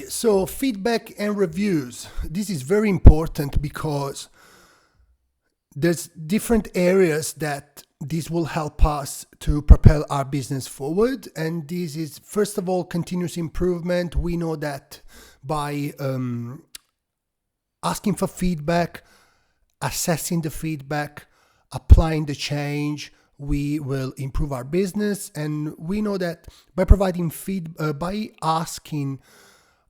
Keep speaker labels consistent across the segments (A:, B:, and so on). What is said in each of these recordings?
A: So feedback and reviews. This is very important because there's different areas that this will help us to propel our business forward. And this is, first of all, continuous improvement. We know that by asking for feedback, assessing the feedback, applying the change, we will improve our business. And we know that by providing by asking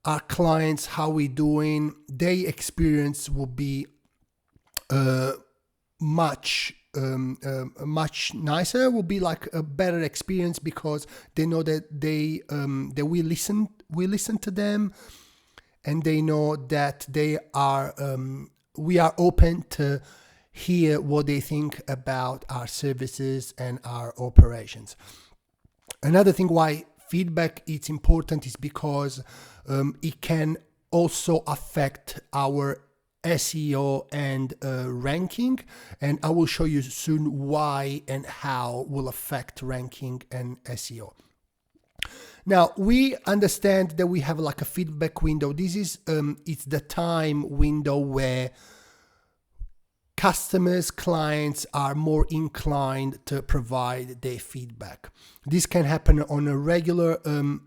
A: our clients how we're doing, their experience will be much nicer. Will be like a better experience because they know that that we listen to them, and they know that we are open to hear what they think about our services and our operations. Another thing why feedback is important is because it can also affect our SEO and ranking, and I will show you soon why and how will affect ranking and SEO. Now we understand that we have like a feedback window. This is it's the time window where customers, clients are more inclined to provide their feedback. This can happen on a regular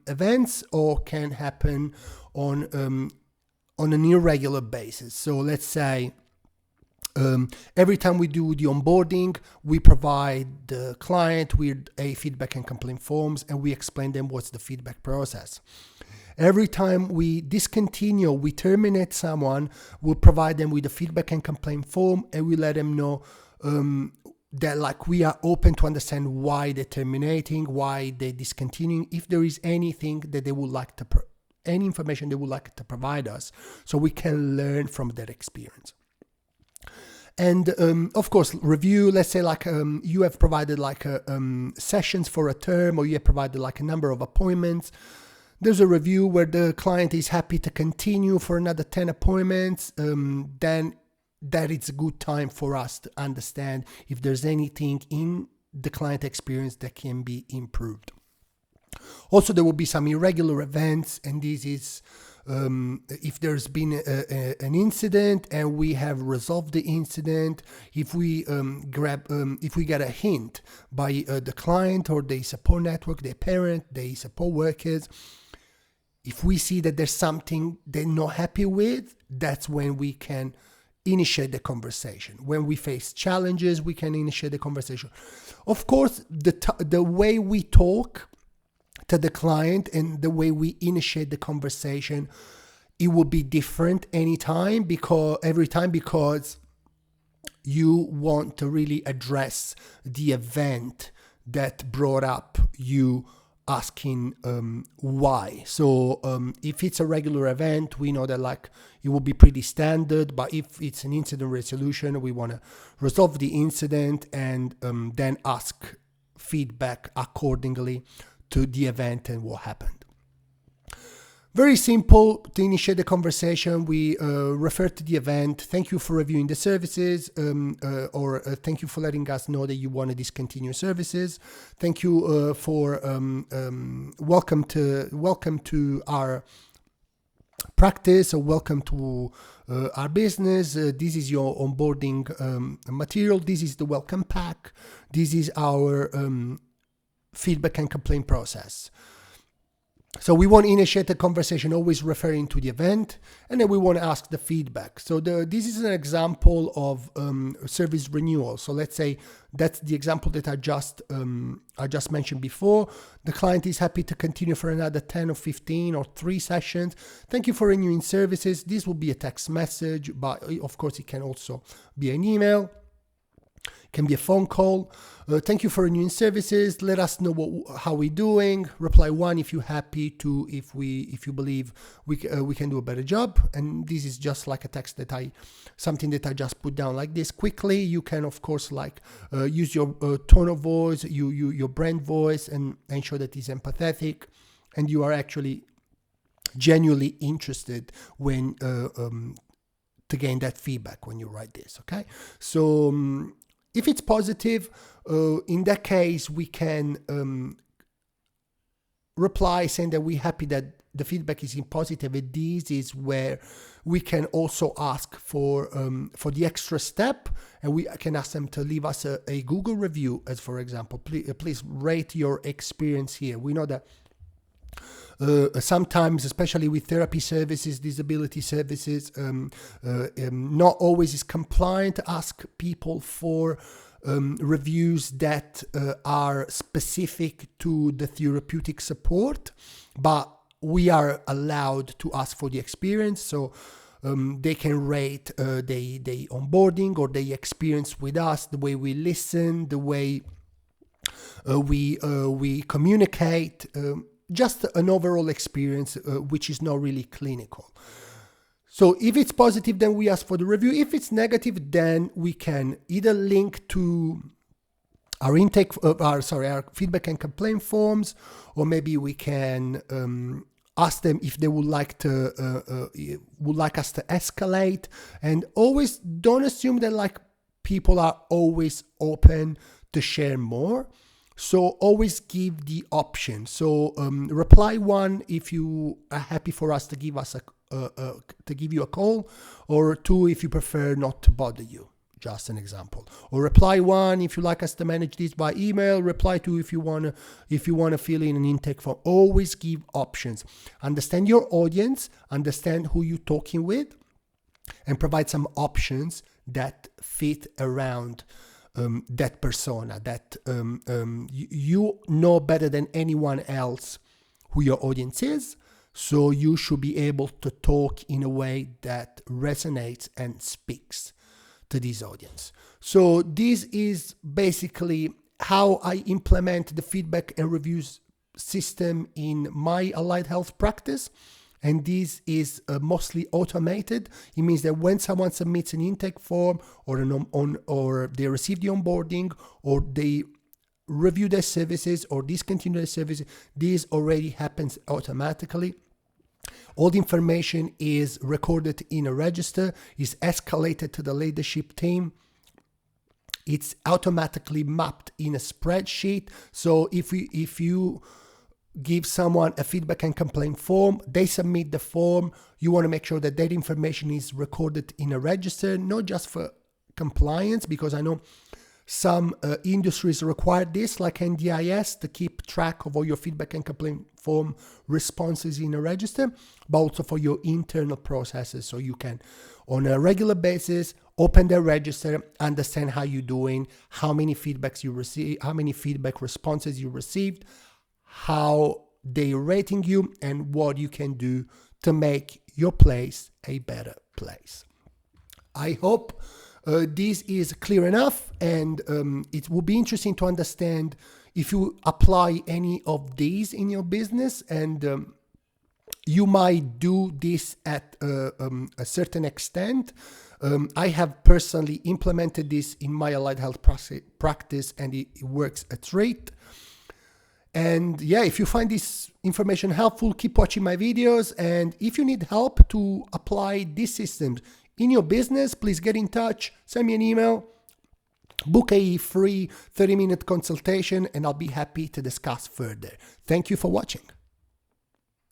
A: events, or can happen on an irregular basis. So let's say every time we do the onboarding, we provide the client with a feedback and complaint forms, and we explain them what's the feedback process. Every time we discontinue, we terminate someone, we'll provide them with a feedback and complaint form, and we let them know that like we are open to understand why they're terminating, why they're discontinuing, if there is anything that they would like to, any information they would like to provide us, so we can learn from their experience. And of course, review, let's say like you have provided like sessions for a term, or you have provided like a number of appointments. There's a review where the client is happy to continue for another 10 appointments. Then that is a good time for us to understand if there's anything in the client experience that can be improved. Also, there will be some irregular events, and this is if there's been an incident and we have resolved the incident, if we if we get a hint by the client or the support network, their parent, the support workers, if we see that there's something they're not happy with, that's when we can initiate the conversation. When we face challenges, we can initiate the conversation. Of course, the way we talk to the client and the way we initiate the conversation, it will be different every time because you want to really address the event that brought up you asking why. So if it's a regular event, we know that like it will be pretty standard, but if it's an incident resolution, we want to resolve the incident and then ask feedback accordingly to the event and what happened. Very simple to initiate the conversation. We refer to the event. Thank you for reviewing the services, or thank you for letting us know that you want to discontinue services. Thank you for welcome to our practice, or welcome to our business. This is your onboarding material. This is the welcome pack. This is our feedback and complaint process. So we want to initiate the conversation always referring to the event, and then we want to ask the feedback. So this is an example of service renewal. So let's say that's the example that I just mentioned before. The client is happy to continue for another 10 or 15 or 3 sessions. Thank you for renewing services. This will be a text message, but of course it can also be an email. Can be a phone call. Thank you for renewing services. Let us know how we're doing. Reply 1 if you're happy, 2 if you believe we can do a better job. And this is just like a text something that I just put down like this quickly. You can of course like use your tone of voice, your brand voice, and ensure that it's empathetic, and you are actually genuinely interested when to gain that feedback when you write this. Okay, so. If it's positive, in that case, we can reply saying that we're happy that the feedback is in positive, and this is where we can also ask for the extra step, and we can ask them to leave us a Google review, as for example. Please rate your experience here. We know that sometimes, especially with therapy services, disability services, not always is compliant to ask people for reviews that are specific to the therapeutic support, but we are allowed to ask for the experience. So they can rate the onboarding or the experience with us, the way we listen, the way we communicate, just an overall experience which is not really clinical. So if it's positive, then we ask for the review. If it's negative, then we can either link to our our feedback and complaint forms, or maybe we can ask them if they would like us to escalate. And always don't assume that like people are always open to share more. So always give the option. So reply 1 if you are happy for us to give you a call, or 2 if you prefer not to bother you. Just an example. Or reply 1 if you like us to manage this by email. Reply 2 if you wanna fill in an intake form. Always give options. Understand your audience. Understand who you're talking with, and provide some options that fit around that persona, that you know better than anyone else who your audience is. So you should be able to talk in a way that resonates and speaks to this audience. So this is basically how I implement the feedback and reviews system in my allied health practice. And this is mostly automated. It means that when someone submits an intake form, or or they receive the onboarding, or they review their services or discontinue their services, this already happens automatically. All the information is recorded in a register, is escalated to the leadership team. It's automatically mapped in a spreadsheet. So if you give someone a feedback and complaint form, they submit the form, you want to make sure that that information is recorded in a register, not just for compliance, because I know some industries require this, like NDIS, to keep track of all your feedback and complaint form responses in a register, but also for your internal processes. So you can, on a regular basis, open the register, understand how you're doing, how many feedbacks you receive, how many feedback responses you received, how they're rating you, and what you can do to make your place a better place. I hope this is clear enough, and it will be interesting to understand if you apply any of these in your business, and you might do this at a certain extent. I have personally implemented this in my allied health practice, and it works a treat. And yeah, if you find this information helpful, keep watching my videos. And if you need help to apply these systems in your business, please get in touch, send me an email, book a free 30-minute consultation, and I'll be happy to discuss further. Thank you for watching.